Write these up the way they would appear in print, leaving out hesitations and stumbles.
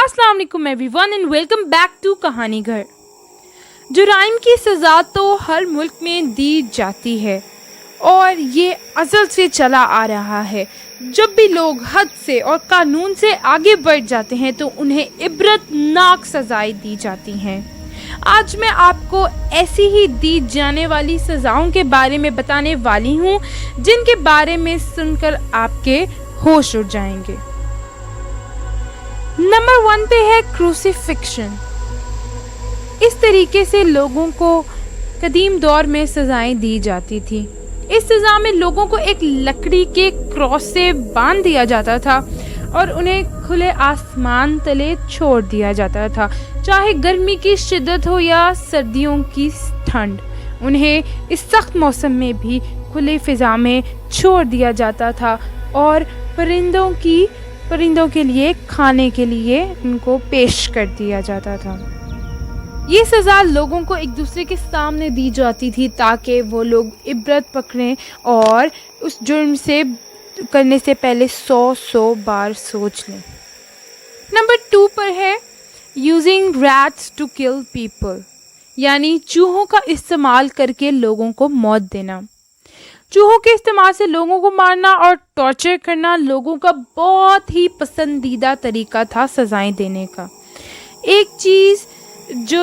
अस्सलाम वालेकुम everyone and welcome back to Kahani Ghar. जुराइम की सज़ा तो हर मुल्क में दी जाती है और ये अज़ल से चला आ रहा है। जब भी लोग हद से और कानून से आगे बढ़ जाते हैं तो उन्हें इबरतनाक सज़ाएं दी जाती हैं। आज मैं आपको ऐसी ही दी जाने वाली सज़ाओं के बारे में बताने वाली हूँ जिनके बारे में सुनकर आपके होश उड़ जाएंगे। नंबर 1 पे है क्रूसिफिक्शन। इस तरीके से लोगों को कदीम दौर में सज़ाएं दी जाती थी। इस सज़ा में लोगों को एक लकड़ी के क्रॉस से बांध दिया जाता था और उन्हें खुले आसमान तले छोड़ दिया जाता था। चाहे गर्मी की शिद्दत हो या सर्दियों की ठंड, उन्हें इस सख्त मौसम में भी खुली फ़िज़ा में छोड़ दिया जाता था और परिंदों के लिए खाने के लिए उनको पेश कर दिया जाता था। ये सज़ा लोगों को एक दूसरे के सामने दी जाती थी ताकि वो लोग इबरत पकड़ें और उस जुर्म से करने से पहले 100 बार सोच लें। नंबर 2 पर है using rats to kill people, यानी चूहों का इस्तेमाल करके लोगों को मौत देना। चूहों के इस्तेमाल से लोगों को मारना और टॉर्चर करना लोगों का बहुत ही पसंदीदा तरीका था सज़ाएं देने का। एक चीज़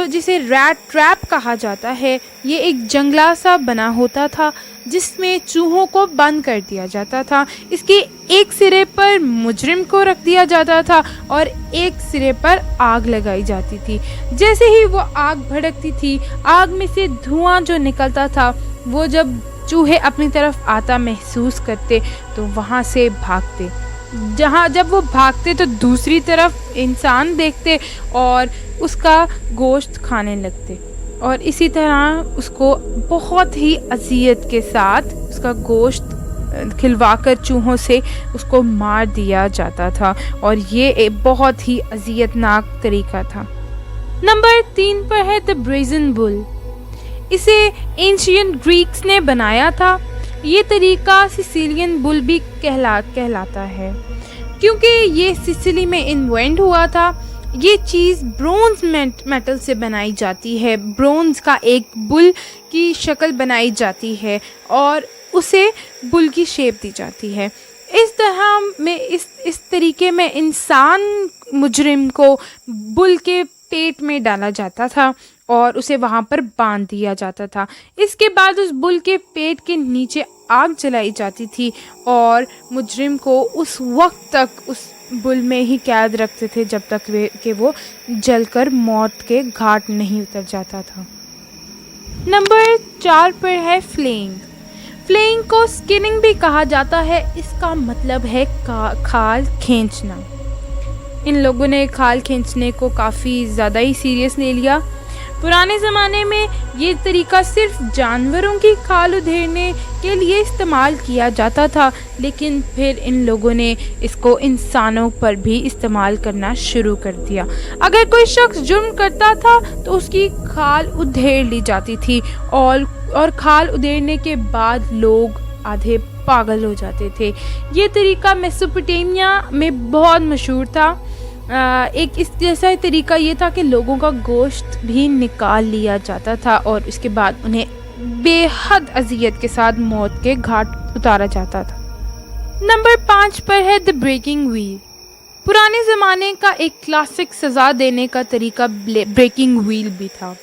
जिसे रैट ट्रैप कहा जाता है, ये एक जंगला सा बना होता था जिसमें चूहों को बंद कर दिया जाता था। इसके एक सिरे पर मुजरिम को रख दिया जाता था और एक सिरे पर आग लगाई जाती थी। जैसे ही वो आग भड़कती थी, आग में से धुआं जो निकलता था, वो जब चूहे अपनी तरफ आता महसूस करते तो वहाँ से भागते। जब वो भागते तो दूसरी तरफ इंसान देखते और उसका गोश्त खाने लगते और इसी तरह उसको बहुत ही अज़ियत के साथ उसका गोश्त खिलवाकर चूहों से उसको मार दिया जाता था और ये एक बहुत ही अज़ियतनाक तरीका था। नंबर 3 पर है द ब्रेजन बुल। इसे एंशिएंट ग्रीक्स ने बनाया था। ये तरीका सिसिलियन बुल भी कहलाता है क्योंकि ये सिसिली में इन्वेंट हुआ था। ये चीज़ ब्रोंज मेटल से बनाई जाती है। ब्रोंज का एक बुल की शक्ल बनाई जाती है और उसे बुल की शेप दी जाती है। इस तरह में इस तरीके में इंसान मुजरिम को बुल के पेट में डाला जाता था और उसे वहाँ पर बांध दिया जाता था। इसके बाद उस बुल के पेट के नीचे आग जलाई जाती थी और मुजरिम को उस वक्त तक उस बुल में ही कैद रखते थे जब तक कि वो जलकर मौत के घाट नहीं उतर जाता था। नंबर 4 पर है फ्लेइंग। फ्लेइंग को स्किनिंग भी कहा जाता है। इसका मतलब है खाल खींचना। इन लोगों ने खाल खींचने को काफ़ी ज़्यादा ही सीरियस ले लिया। पुराने ज़माने में ये तरीका सिर्फ जानवरों की खाल उधेड़ने के लिए इस्तेमाल किया जाता था, लेकिन फिर इन लोगों ने इसको इंसानों पर भी इस्तेमाल करना शुरू कर दिया। अगर कोई शख्स जुर्म करता था तो उसकी खाल उधेड़ ली जाती थी और खाल उधेड़ने के बाद लोग आधे पागल हो जाते थे। ये तरीका मेसोपोटामिया में बहुत मशहूर था। एक इस जैसा तरीका ये था कि लोगों का गोश्त भी निकाल लिया जाता था और उसके बाद उन्हें बेहद अज़ियत के साथ मौत के घाट उतारा जाता था। नंबर 5 पर है द ब्रेकिंग व्हील। पुराने ज़माने का एक क्लासिक सज़ा देने का तरीका ब्रेकिंग व्हील भी था।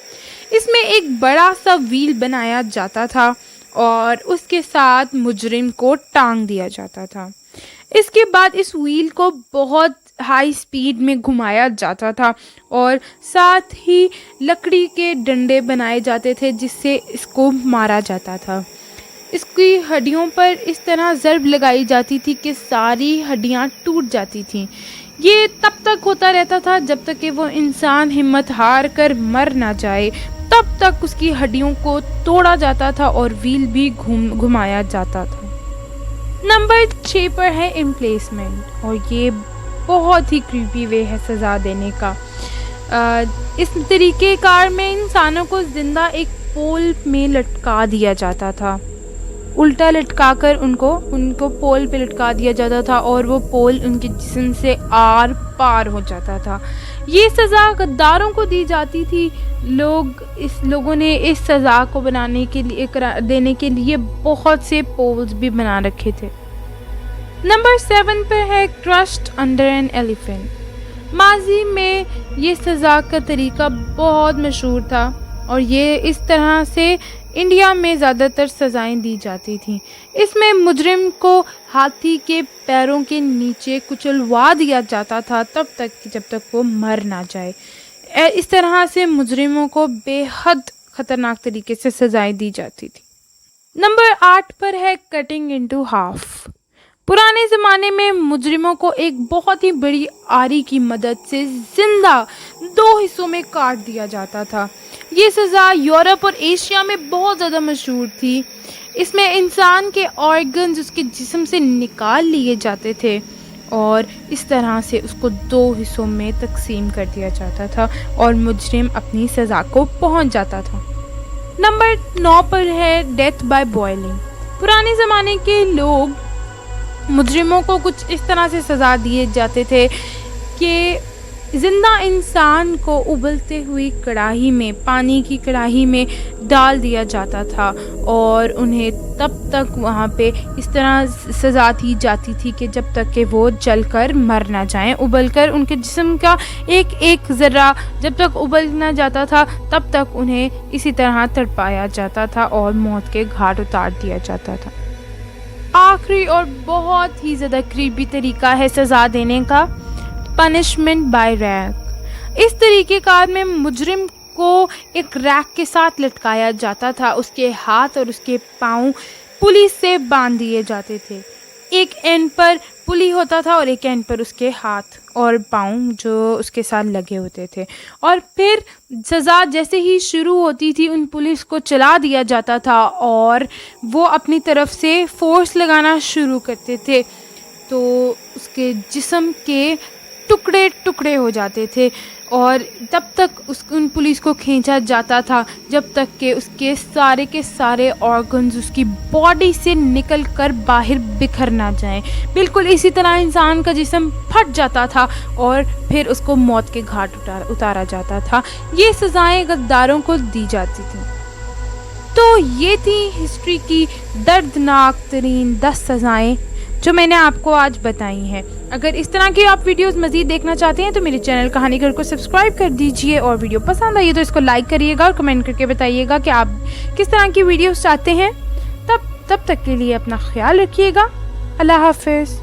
इसमें एक बड़ा सा व्हील बनाया जाता था और उसके साथ मुजरिम को टांग दिया जाता था। इसके बाद इस व्हील को बहुत हाई स्पीड में घुमाया जाता था और साथ ही लकड़ी के डंडे बनाए जाते थे जिससे इसको मारा जाता था। इसकी हड्डियों पर इस तरह ज़रब लगाई जाती थी कि सारी हड्डियां टूट जाती थीं। ये तब तक होता रहता था जब तक कि वो इंसान हिम्मत हार कर मर ना जाए। तब तक उसकी हड्डियों को तोड़ा जाता था और व्हील भी घुमाया जाता था। नंबर 6 पर है इम्प्लेसमेंट और ये बहुत ही क्रीपी वे है सज़ा देने का। इस तरीक़ेकार में इंसानों को ज़िंदा एक पोल में लटका दिया जाता था الٹا لٹکا کر ان کو پول پہ لٹکا دیا جاتا تھا اور وہ پول ان کے جسم سے آر پار ہو جاتا تھا۔ یہ سزا غداروں کو دی جاتی تھی۔ لوگوں نے اس سزا کو دینے کے لیے بہت سے پولز بھی بنا رکھے تھے۔ نمبر 7 پر ہے crushed under an elephant۔ ماضی میں یہ سزا کا طریقہ بہت مشہور تھا اور یہ اس طرح سے انڈیا میں زیادہ تر سزائیں دی جاتی تھیں۔ اس میں مجرم کو ہاتھی کے پیروں کے نیچے کچلوا دیا جاتا تھا جب تک وہ مر نہ جائے۔ اس طرح سے مجرموں کو بے حد خطرناک طریقے سے سزائیں دی جاتی تھی۔ نمبر 8 پر ہے cutting into half۔ پرانے زمانے میں مجرموں کو ایک بہت ہی بڑی آری کی مدد سے زندہ 2 حصوں میں کاٹ دیا جاتا تھا۔ یہ سزا یورپ اور ایشیا میں بہت زیادہ مشہور تھی۔ اس میں انسان کے آرگنز اس کے جسم سے نکال لیے جاتے تھے اور اس طرح سے اس کو 2 حصوں میں تقسیم کر دیا جاتا تھا اور مجرم اپنی سزا کو پہنچ جاتا تھا۔ نمبر 9 پر ہے ڈیتھ بائی بوائلنگ۔ پرانے زمانے کے لوگ مجرموں کو کچھ اس طرح سے سزا دیے جاتے تھے کہ زندہ انسان کو ابلتے ہوئی کڑاہی میں، پانی کی کڑاہی میں ڈال دیا جاتا تھا اور انہیں تب تک وہاں پہ اس طرح سزا دی جاتی تھی کہ جب تک کہ وہ جل کر مر نہ جائیں، ابل کر ان کے جسم کا ایک ذرہ جب تک ابل نہ جاتا تھا تب تک انہیں اسی طرح تڑپایا جاتا تھا اور موت کے گھاٹ اتار دیا جاتا تھا۔ آخری اور بہت ہی زیادہ قریبی طریقہ ہے سزا دینے کا، پنشمنٹ بائی ریک۔ اس طریقہ کار میں مجرم کو ایک ریک کے ساتھ لٹکایا جاتا تھا، اس کے ہاتھ اور اس کے پاؤں پلی سے باندھ دیے جاتے تھے۔ ایک اینڈ پر پلی ہوتا تھا اور ایک اینڈ پر اس کے ہاتھ اور پاؤں جو اس کے ساتھ لگے ہوتے تھے، اور پھر سزا جیسے ہی شروع ہوتی تھی ان پولیس کو چلا دیا جاتا تھا اور وہ اپنی طرف سے فورس لگانا شروع کرتے تھے تو اس کے جسم کے ٹکڑے ٹکڑے ہو جاتے تھے اور تب تک ان پولیس کو کھینچا جاتا تھا جب تک کہ اس کے سارے آرگنز اس کی باڈی سے نکل کر باہر بکھر نہ جائیں۔ بالکل اسی طرح انسان کا جسم پھٹ جاتا تھا اور پھر اس کو موت کے گھاٹ اتارا جاتا تھا۔ یہ سزائیں غداروں کو دی جاتی تھیں۔ تو یہ تھی ہسٹری کی دردناک ترین 10 سزائیں جو میں نے آپ کو آج بتائی ہیں۔ اگر اس طرح کی آپ ویڈیوز مزید دیکھنا چاہتے ہیں تو میرے چینل کہانی گھر کو سبسکرائب کر دیجئے، اور ویڈیو پسند آئی تو اس کو لائک کریے گا اور کمنٹ کر کے بتائیے گا کہ آپ کس طرح کی ویڈیوز چاہتے ہیں۔ تب تک کے لیے اپنا خیال رکھیے گا۔ اللہ حافظ۔